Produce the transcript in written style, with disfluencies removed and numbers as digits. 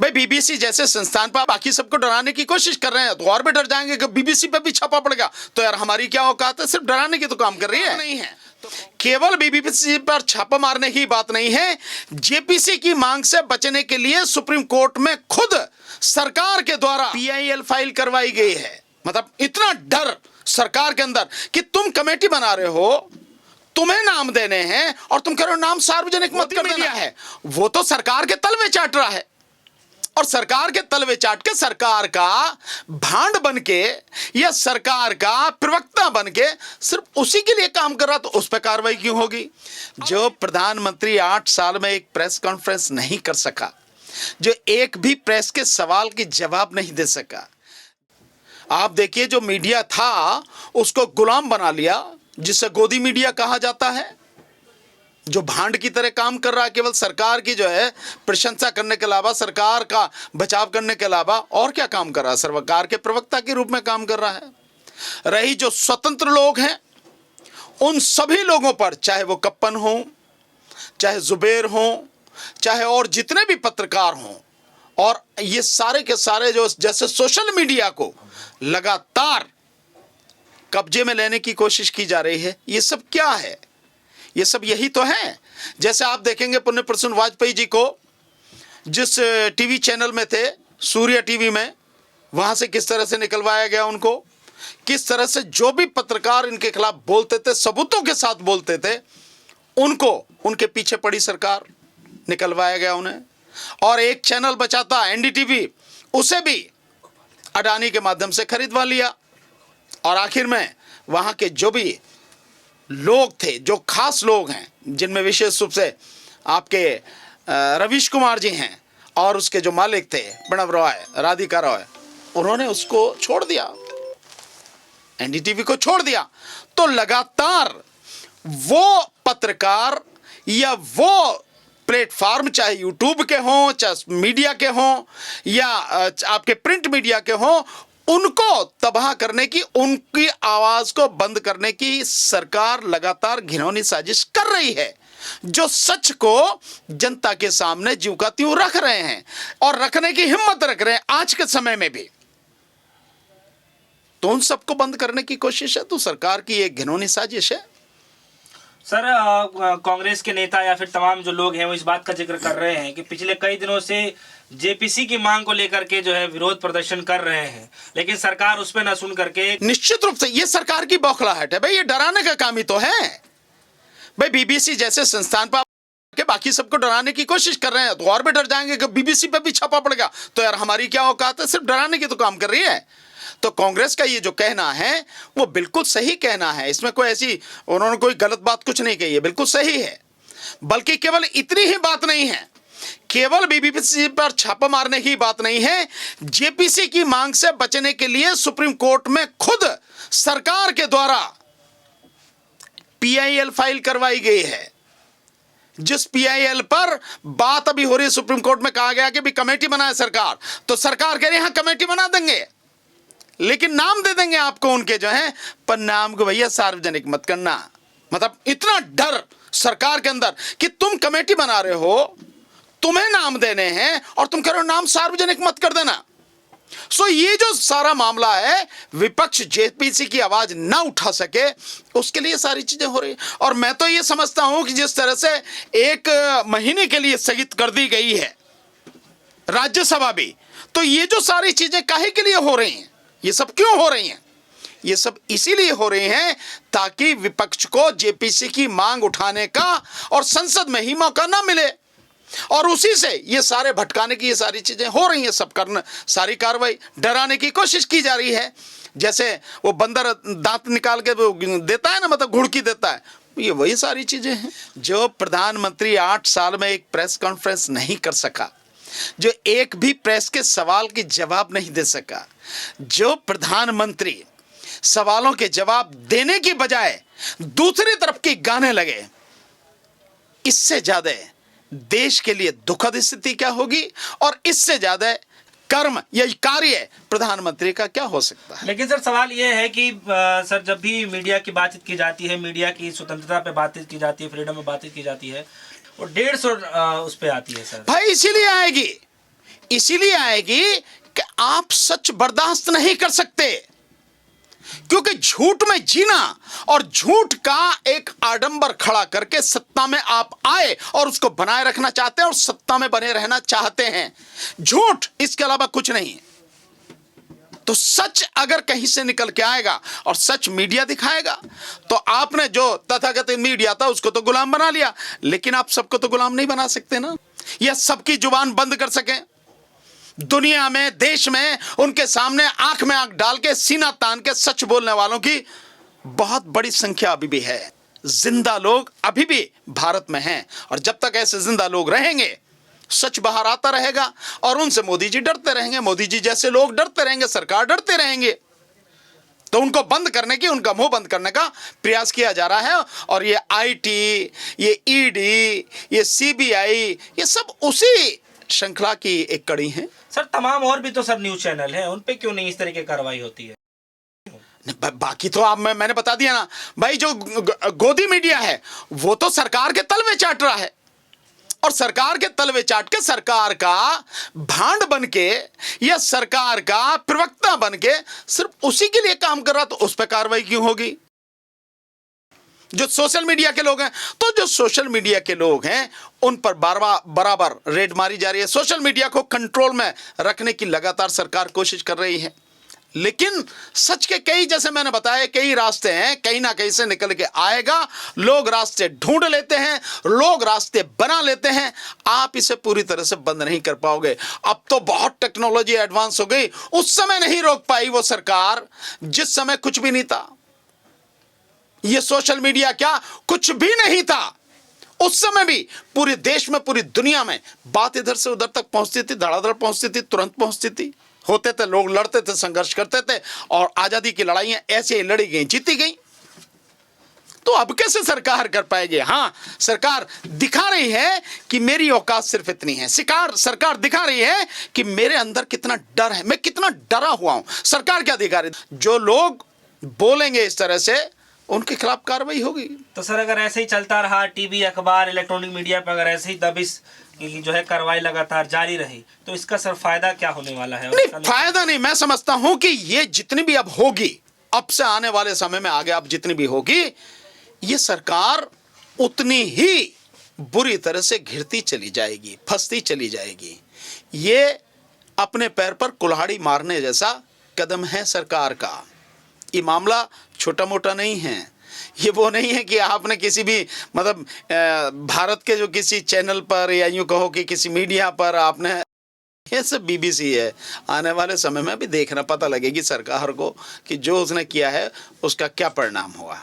भाई बीबीसी जैसे संस्थान पर बाकी सबको डराने की कोशिश कर रहे हैं, तो और भी डर जाएंगे कि बीबीसी पे भी छापा पड़ेगा। तो यार हमारी क्या औकात है, सिर्फ डराने की तो काम कर रही है। नहीं है तो केवल बीबीसी पर छापा मारने की बात नहीं है, जेपीसी की मांग से बचने के लिए सुप्रीम कोर्ट में खुद सरकार के द्वारा पीआईएल फाइल करवाई गई है। मतलब इतना डर सरकार के अंदर कि तुम कमेटी बना रहे हो, तुम्हें नाम देने हैं और तुम कह रहे हो नाम सार्वजनिक मत कर देना है। वो तो सरकार के तलवे चाट रहा है, और सरकार के तलवे चाट के सरकार का भांड बन के या सरकार का प्रवक्ता बन के सिर्फ उसी के लिए काम कर रहा, तो उस पर कार्रवाई क्यों होगी? जो प्रधानमंत्री 8 साल में एक प्रेस कॉन्फ्रेंस नहीं कर सका, जो एक भी प्रेस के सवाल की जवाब नहीं दे सका, आप देखिए जो मीडिया था उसको गुलाम बना लिया, जिसे गोदी मीडिया कहा जाता है, जो भांड की तरह काम कर रहा है, केवल सरकार की जो है प्रशंसा करने के अलावा, सरकार का बचाव करने के अलावा और क्या काम कर रहा है? सरकार के प्रवक्ता के रूप में काम कर रहा है। रही जो स्वतंत्र लोग हैं, उन सभी लोगों पर, चाहे वो कप्पन हो, चाहे जुबेर हो, चाहे और जितने भी पत्रकार हों, और ये सारे के सारे जो जैसे सोशल मीडिया को लगातार कब्जे में लेने की कोशिश की जा रही है, ये सब क्या है? ये सब यही तो है। जैसे आप देखेंगे पुण्य प्रसून वाजपेयी जी को जिस टीवी चैनल में थे, सूर्य टीवी में, वहां से किस तरह से निकलवाया गया उनको, किस तरह से जो भी पत्रकार इनके खिलाफ बोलते थे, सबूतों के साथ बोलते थे, उनको उनके पीछे पड़ी सरकार, निकलवाया गया उन्हें। और एक चैनल बचा था एनडीटीवी, उसे भी अडानी के माध्यम से खरीदवा लिया। और आखिर में वहां के जो भी लोग थे, जो खास लोग हैं, जिनमें विशेष रूप से आपके रवीश कुमार जी हैं, और उसके जो मालिक थे प्रणव रॉय, राधिका रॉय, उन्होंने उसको छोड़ दिया, एनडीटीवी को छोड़ दिया। तो लगातार वो पत्रकार या वो प्लेटफॉर्म, चाहे यूट्यूब के हों, चाहे मीडिया के हों, या आपके प्रिंट मीडिया के हों, उनको तबाह करने की, उनकी आवाज को बंद करने की सरकार लगातार घिनौनी साजिश कर रही है। जो सच को जनता के सामने ज्यों का त्यों रख रहे हैं और रखने की हिम्मत रख रहे हैं आज के समय में भी, तो उन सबको बंद करने की कोशिश है। तो सरकार की एक घिनौनी साजिश है। सर, कांग्रेस के नेता या फिर तमाम जो लोग हैं वो इस बात का जिक्र कर रहे हैं कि पिछले कई दिनों से जेपीसी की मांग को लेकर के जो है विरोध प्रदर्शन कर रहे हैं, लेकिन सरकार उस पर न सुन करके, निश्चित रूप से ये सरकार की बौखलाहट है भाई, ये डराने का काम ही तो है भाई। बीबीसी जैसे संस्थान पर के बाकी सबको डराने की कोशिश कर रहे हैं, तो और भी डर जाएंगे कि बीबीसी पे भी छापा पड़ेगा। तो यार हमारी क्या औकात है, सिर्फ डराने की तो काम कर रही है। तो कांग्रेस का ये जो कहना है वो बिल्कुल सही कहना है, इसमें कोई ऐसी उन्होंने कोई गलत बात कुछ नहीं कही है, बिल्कुल सही है। बल्कि केवल इतनी ही बात नहीं है, केवल बीबीसी पर छापा मारने की बात नहीं है, जेपीसी की मांग से बचने के लिए सुप्रीम कोर्ट में खुद सरकार के द्वारा पीआईएल फाइल करवाई गई है। जिस पीआईएल पर बात अभी हो रही है, सुप्रीम कोर्ट में कहा गया कि भी कमेटी बनाए सरकार, तो सरकार कह रही है हाँ कमेटी बना देंगे, लेकिन नाम दे देंगे आपको उनके जो है, पर नाम को भैया सार्वजनिक मत करना। मतलब इतना डर सरकार के अंदर कि तुम कमेटी बना रहे हो, तुम्हें नाम देने हैं और तुम कह रहे हो नाम सार्वजनिक मत कर देना। सो ये जो सारा मामला है, विपक्ष जेपीसी की आवाज ना उठा सके, उसके लिए सारी चीजें हो रही। और मैं तो ये समझता हूं कि जिस तरह से 1 महीने के लिए स्थगित कर दी गई है राज्यसभा भी, तो ये जो सारी चीजें काहे के लिए हो रही हैं, ये सब क्यों हो रही हैं? ये सब इसीलिए हो रही हैं ताकि विपक्ष को जेपीसी की मांग उठाने का और संसद में ही मौका ना मिले, और उसी से ये सारे भटकाने की ये सारी चीजें हो रही हैं। सब करना, सारी कार्रवाई डराने की कोशिश की जा रही है। जैसे वो बंदर दांत निकाल के देता है ना, मतलब घुड़की देता है, ये वही सारी चीजें हैं। जो प्रधानमंत्री 8 साल में एक प्रेस कॉन्फ्रेंस नहीं कर सका, जो एक भी प्रेस के सवाल की जवाब नहीं दे सका, जो प्रधानमंत्री सवालों के जवाब देने की बजाय दूसरी तरफ की गाने लगे, इससे ज्यादा देश के लिए दुखद स्थिति क्या होगी, और इससे ज्यादा कर्म या कार्य प्रधानमंत्री का क्या हो सकता है। लेकिन सर सवाल यह है कि सर जब भी मीडिया की बातचीत की जाती है, मीडिया की स्वतंत्रता पे बातचीत की जाती है, फ्रीडम पे बातचीत की जाती है, और 150 उस पे आती है सर। भाई इसीलिए आएगी इसीलिए आएगी कि आप सच बर्दाश्त नहीं कर सकते, क्योंकि झूठ में जीना और झूठ का एक आडंबर खड़ा करके सत्ता में आप आए और उसको बनाए रखना चाहते हैं और सत्ता में बने रहना चाहते हैं। झूठ, इसके अलावा कुछ नहीं। तो सच अगर कहीं से निकल के आएगा और सच मीडिया दिखाएगा, तो आपने जो तथाकथित मीडिया था उसको तो गुलाम बना लिया, लेकिन आप सबको तो गुलाम नहीं बना सकते ना, या सबकी जुबान बंद कर सकें। दुनिया में, देश में उनके सामने आंख में आंख डाल के सीना तान के सच बोलने वालों की बहुत बड़ी संख्या अभी भी है। जिंदा लोग अभी भी भारत में हैं, और जब तक ऐसे जिंदा लोग रहेंगे सच बाहर आता रहेगा और उनसे मोदी जी डरते रहेंगे, मोदी जी जैसे लोग डरते रहेंगे, सरकार डरते रहेंगे। तो उनको बंद करने की, उनका मुंह बंद करने का प्रयास किया जा रहा है। और ये आईटी, ये ईडी, ये सीबीआई, ये सब उसी श्रृंखला की एक कड़ी है। सर तमाम और भी तो सर न्यूज चैनल हैं, उन पे क्यों नहीं इस तरह की कार्रवाई होती है? बाकी तो आप मैंने बता दिया ना भाई, जो गोदी मीडिया है वो तो सरकार के तलवे चाट रहा है, और सरकार के तलवे चाट के सरकार का भांड बन के या सरकार का प्रवक्ता बन के सिर्फ उसी के लिए काम कर रहा, तो उस पर कार्रवाई क्यों होगी? जो सोशल मीडिया के लोग हैं, तो जो सोशल मीडिया के लोग हैं उन पर बराबर रेड मारी जा रही है। सोशल मीडिया को कंट्रोल में रखने की लगातार सरकार कोशिश कर रही है, लेकिन सच के कई, जैसे मैंने बताया, कई रास्ते हैं, कहीं ना कहीं से निकल के आएगा। लोग रास्ते ढूंढ लेते हैं, लोग रास्ते बना लेते हैं, आप इसे पूरी तरह से बंद नहीं कर पाओगे। अब तो बहुत टेक्नोलॉजी एडवांस हो गई, उस समय नहीं रोक पाई वो सरकार जिस समय कुछ भी नहीं था। ये सोशल मीडिया क्या कुछ भी नहीं था, उस समय भी पूरे देश में, पूरी दुनिया में बात इधर से उधर तक पहुंचती थी, धड़ाधड़ पहुंचती थी, तुरंत पहुंचती थी, होते थे, लोग लड़ते थे, संघर्ष करते थे, और आजादी की लड़ाइयां ऐसे ही लड़ी गई, जीती गई। तो अब कैसे सरकार कर पाएगी? हाँ, सरकार दिखा रही है कि मेरी औकात सिर्फ इतनी है। सरकार दिखा रही है कि मेरे अंदर कितना डर है, मैं कितना डरा हुआ हूं। सरकार क्या दिखा रही है? जो लोग बोलेंगे इस तरह से उनके खिलाफ कार्रवाई होगी। तो सर अगर ऐसे ही चलता रहा, टीवी, अखबार, इलेक्ट्रॉनिक मीडिया पर अगर ऐसे ही दबिश की जो है कार्रवाई लगातार जारी रही, तो इसका सर फायदा क्या होने वाला है? नहीं, फायदा नहीं। मैं समझता हूं कि ये जितनी भी अब होगी, अब से आने वाले समय में आगे अब जितनी भी होगी, ये सरकार उतनी ही बुरी तरह से घिरती चली जाएगी, फंसती चली जाएगी। ये अपने पैर पर कुल्हाड़ी मारने जैसा कदम है सरकार का। ये मामला छोटा मोटा नहीं है। ये वो नहीं है कि आपने किसी भी मतलब भारत के जो किसी चैनल पर, या यूं कहो कि किसी मीडिया पर आपने, ये सब बीबीसी है। आने वाले समय में भी देखना, पता लगेगी सरकार को कि जो उसने किया है उसका क्या परिणाम हुआ।